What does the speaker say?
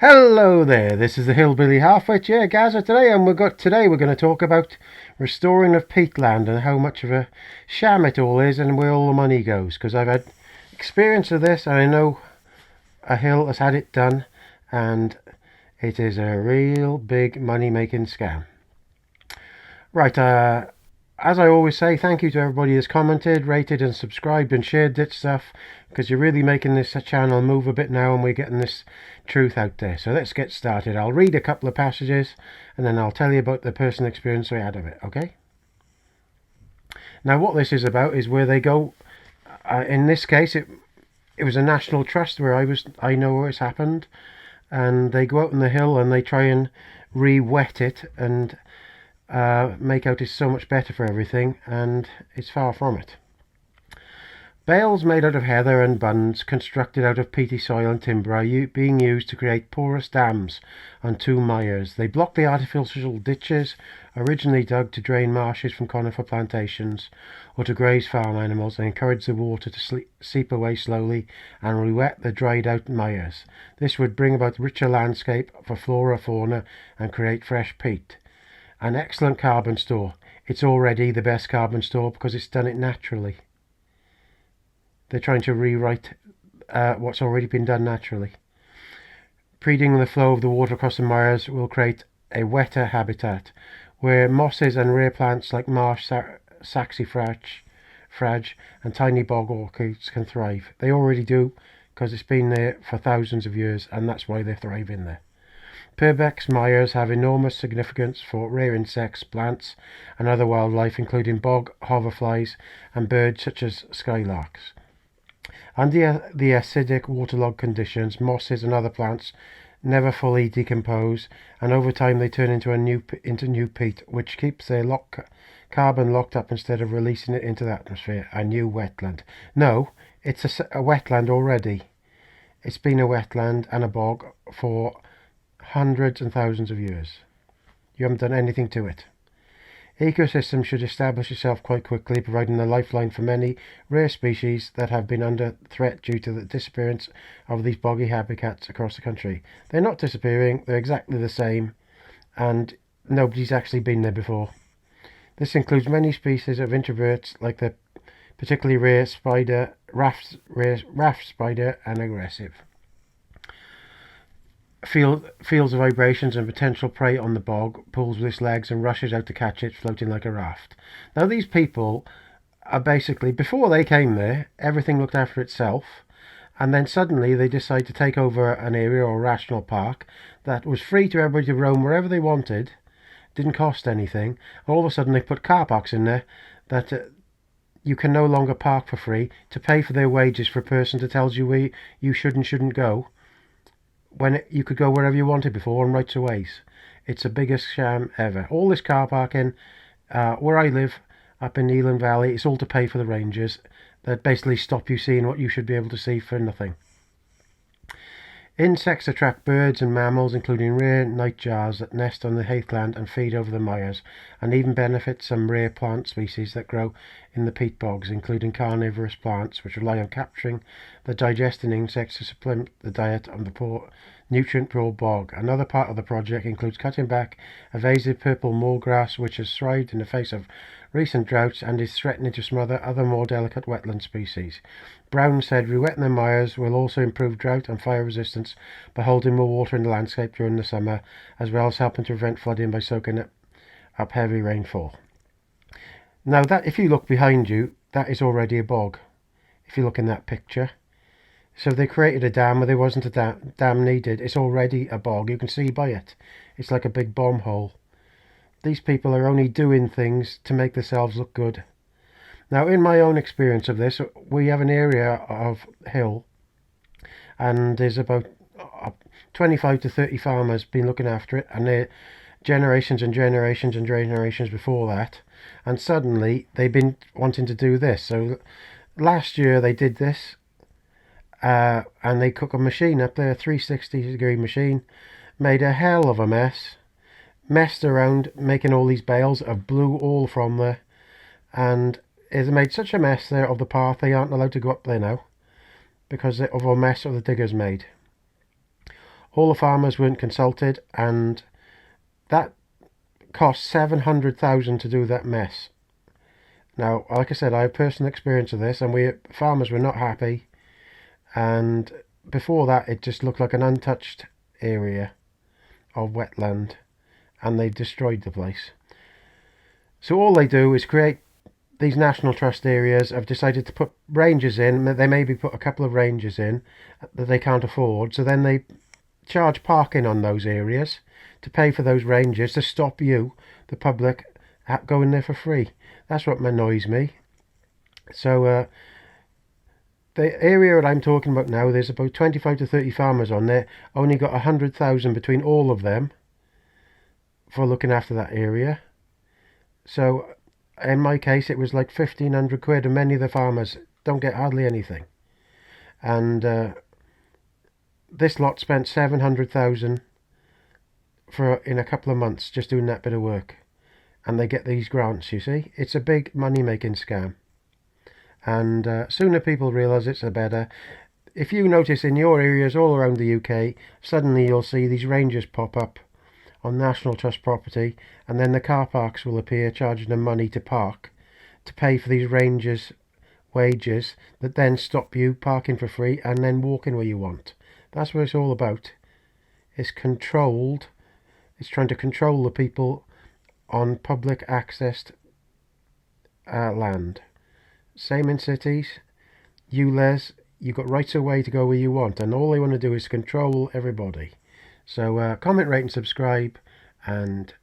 Hello there, this is the Hillbilly Halfwit, Gaza today, and we're going to talk about restoring of peatland and how much of a sham it all is and where all the money goes, because I've had experience of this and I know a hill has had it done and it is a real big money making scam. Right, as I always say, thank you to everybody that's commented, rated and subscribed and shared this stuff, because you're really making this channel move a bit now and we're getting this truth out there. So let's get started. I'll read a couple of passages and then I'll tell you about the personal experience I had of it, okay? Now what this is about is where they go, in this case it was a national trust where I know where it's happened, and they go out on the hill and they try and re-wet it and make out it's so much better for everything, and it's far from it. Bales made out of heather and bunds, constructed out of peaty soil and timber, are being used to create porous dams on two mires. They block the artificial ditches originally dug to drain marshes from conifer plantations or to graze farm animals, and encourage the water to seep away slowly and re-wet the dried out mires. This would bring about richer landscape for flora, fauna, and create fresh peat. An excellent carbon store. It's already the best carbon store because it's done it naturally. They're trying to rewrite what's already been done naturally. Preeding the flow of the water across the mires will create a wetter habitat where mosses and rare plants like marsh saxifrage and tiny bog orchids can thrive. They already do because it's been there for thousands of years, and that's why they thrive in there. Purbeck's mires have enormous significance for rare insects, plants and other wildlife, including bog hoverflies and birds such as skylarks. Under the acidic waterlogged conditions, mosses and other plants never fully decompose, and over time they turn into new peat, which keeps their carbon locked up instead of releasing it into the atmosphere. A new wetland. No, it's a wetland already. It's been a wetland and a bog for hundreds and thousands of years. You haven't done anything to it. Ecosystems should establish itself quite quickly, providing a lifeline for many rare species that have been under threat due to the disappearance of these boggy habitats across the country. They're not disappearing, they're exactly the same, and nobody's actually been there before. This includes many species of introverts like the particularly rare raft spider and aggressive. Feels the vibrations and potential prey on the bog, pulls with its legs and rushes out to catch it, floating like a raft. Now these people are basically, before they came there, everything looked after itself, and then suddenly they decide to take over an area or a national park that was free to everybody to roam wherever they wanted, didn't cost anything, and all of a sudden they put car parks in there that you can no longer park for free, to pay for their wages for a person to tell you where you should and shouldn't go, when you could go wherever you wanted before and rights of ways. It's the biggest sham ever. All this car parking, where I live, up in Eland Valley, it's all to pay for the rangers that basically stop you seeing what you should be able to see for nothing. Insects attract birds and mammals, including rare nightjars that nest on the heathland and feed over the mires, and even benefit some rare plant species that grow in the peat bogs, including carnivorous plants which rely on capturing the digesting insects to supplement the diet of the nutrient-poor bog. Another part of the project includes cutting back invasive purple moorgrass, which has thrived in the face of recent droughts and is threatening to smother other more delicate wetland species. Brown said rewetting the mires will also improve drought and fire resistance by holding more water in the landscape during the summer, as well as helping to prevent flooding by soaking up heavy rainfall. Now that, if you look behind you, that is already a bog, if you look in that picture. So they created a dam where there wasn't a dam needed. It's already a bog. You can see by it. It's like a big bomb hole. These people are only doing things to make themselves look good. Now, in my own experience of this, we have an area of hill, and there's about 25 to 30 farmers been looking after it, and they're generations and generations and generations before that, and suddenly they've been wanting to do this. So last year they did this, and they took a machine up there, a 360-degree machine, made a hell of a messed around making all these bales of blew all from there, and it's made such a mess there of the path they aren't allowed to go up there now because of a mess of the diggers made. All the farmers weren't consulted, and that cost 700,000 to do that mess. Now, like I said, I have personal experience of this, and we farmers were not happy. And before that, it just looked like an untouched area of wetland, and they destroyed the place. So all they do is create these National Trust areas. Have decided to put rangers in. They maybe put a couple of rangers in that they can't afford. So then they charge parking on those areas to pay for those rangers to stop you, the public, going there for free. That's what annoys me. So the area that I'm talking about now, there's about 25 to 30 farmers on there. Only got 100,000 between all of them for looking after that area. So in my case, it was like 1,500 quid, and many of the farmers don't get hardly anything. And this lot spent 700,000 in a couple of months just doing that bit of work, and they get these grants. You see, it's a big money making scam, and sooner people realise it's, the better. If you notice in your areas all around the UK, suddenly you'll see these rangers pop up on National Trust property, and then the car parks will appear charging them money to park, to pay for these rangers' wages that then stop you parking for free and then walking where you want. That's what it's all about. It's controlled. It's trying to control the people on public access land. Same in cities. You've got rights of way to go where you want, and all they want to do is control everybody. So comment, rate and subscribe, and